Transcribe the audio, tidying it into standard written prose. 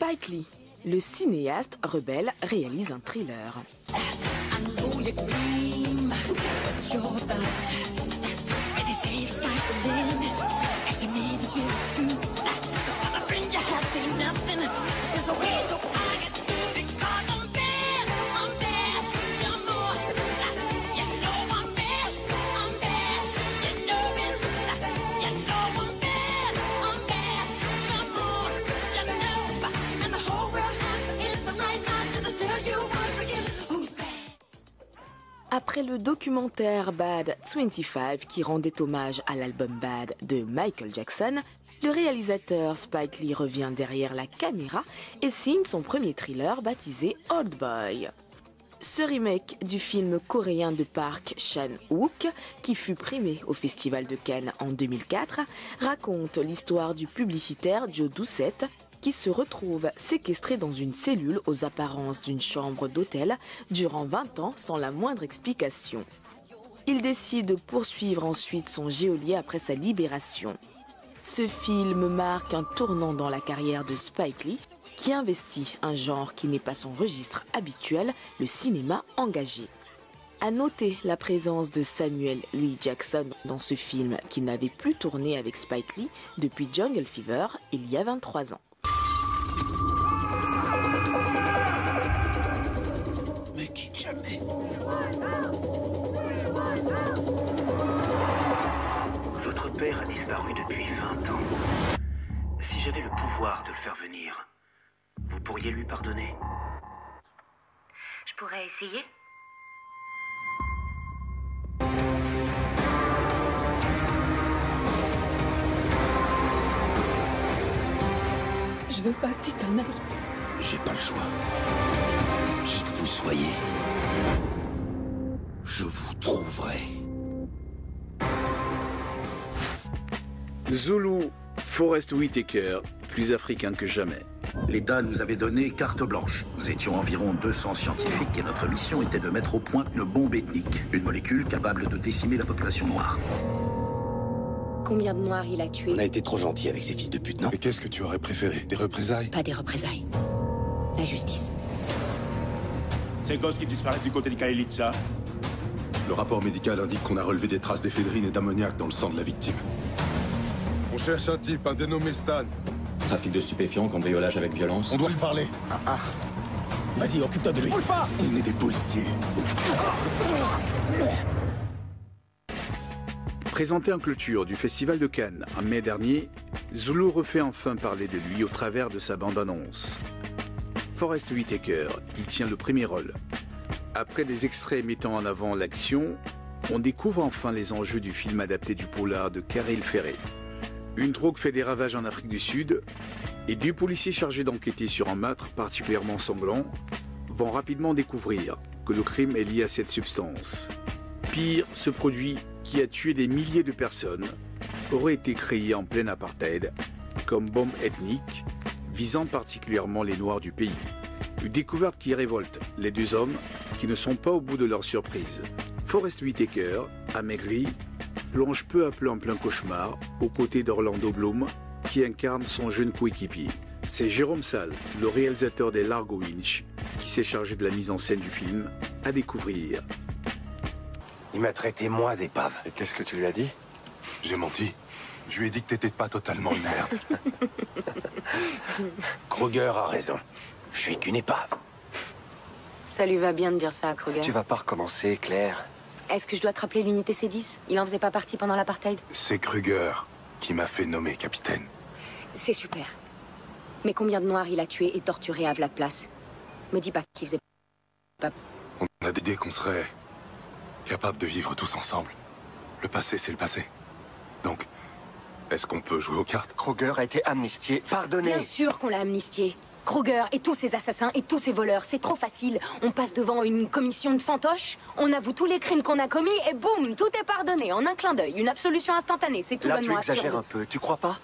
Spike Lee, le cinéaste rebelle, réalise un thriller. Après le documentaire Bad 25 qui rendait hommage à l'album Bad de Michael Jackson, le réalisateur Spike Lee revient derrière la caméra et signe son premier thriller baptisé Old Boy. Ce remake du film coréen de Park Chan-wook, qui fut primé au Festival de Cannes en 2004, raconte l'histoire du publicitaire Joe Doucette, qui se retrouve séquestré dans une cellule aux apparences d'une chambre d'hôtel durant 20 ans sans la moindre explication. Il décide de poursuivre ensuite son geôlier après sa libération. Ce film marque un tournant dans la carrière de Spike Lee, qui investit un genre qui n'est pas son registre habituel, le cinéma engagé. À noter la présence de Samuel L. Jackson dans ce film qui n'avait plus tourné avec Spike Lee depuis Jungle Fever il y a 23 ans. Me quitte jamais. Votre père a disparu depuis 20 ans. Si j'avais le pouvoir de le faire venir, vous pourriez lui pardonner? Je pourrais essayer. Je veux pas que tu t'en ailles. J'ai pas le choix. Qui que vous soyez, je vous trouverai. Zulu, Forest Whitaker, plus africain que jamais. L'État nous avait donné carte blanche. Nous étions environ 200 scientifiques et notre mission était de mettre au point une bombe ethnique, une molécule capable de décimer la population noire. Combien de noirs il a tué? On a été trop gentil avec ces fils de pute, non? Mais qu'est-ce que tu aurais préféré? Des représailles? Pas des représailles. La justice. Ces gosses qui disparaissent du côté de Kaelitsa. Le rapport médical indique qu'on a relevé des traces d'éphédrine et d'ammoniac dans le sang de la victime. On cherche un type, un dénommé Stan. Trafic de stupéfiants, cambriolage avec violence. On doit lui parler. Vas-y, occupe-toi de lui. Bouge pas! On est des policiers. Présenté en clôture du Festival de Cannes en mai dernier, Zulu refait enfin parler de lui au travers de sa bande-annonce. Forest Whitaker y tient le premier rôle. Après des extraits mettant en avant l'action, on découvre enfin les enjeux du film adapté du polar de Karel Ferré. Une drogue fait des ravages en Afrique du Sud et deux policiers chargés d'enquêter sur un meurtre particulièrement sanglant vont rapidement découvrir que le crime est lié à cette substance. Pire, ce produit qui a tué des milliers de personnes aurait été créé en plein apartheid comme bombe ethnique visant particulièrement les Noirs du pays. Une découverte qui révolte les deux hommes qui ne sont pas au bout de leur surprise. Forest Whitaker, amaigri, plonge peu à peu en plein cauchemar aux côtés d'Orlando Bloom qui incarne son jeune coéquipier. C'est Jérôme Salle, le réalisateur des Largo Winch, qui s'est chargé de la mise en scène du film, à découvrir. Il m'a traité moi d'épave. Et qu'est-ce que tu lui as dit? J'ai menti. Je lui ai dit que t'étais pas totalement une merde. Kruger a raison. Je suis qu'une épave. Ça lui va bien de dire ça, Kruger. Tu vas pas recommencer, Claire. Est-ce que je dois te rappeler l'unité C10? Il en faisait pas partie pendant l'apartheid? C'est Kruger qui m'a fait nommer capitaine. C'est super. Mais combien de noirs il a tué et torturé à Vlad Place? Me dis pas qu'il faisait pas... On a décidé qu'on serait capable de vivre tous ensemble. Le passé, c'est le passé. Donc, est-ce qu'on peut jouer aux cartes? Kruger a été amnistié. Pardonné. Bien sûr qu'on l'a amnistié. Kruger et tous ses assassins et tous ses voleurs, c'est trop facile. On passe devant une commission de fantoches, on avoue tous les crimes qu'on a commis et boum, tout est pardonné en un clin d'œil. Une absolution instantanée, c'est tout Là, bonnement tu exagères absurde. un peu, tu crois pas?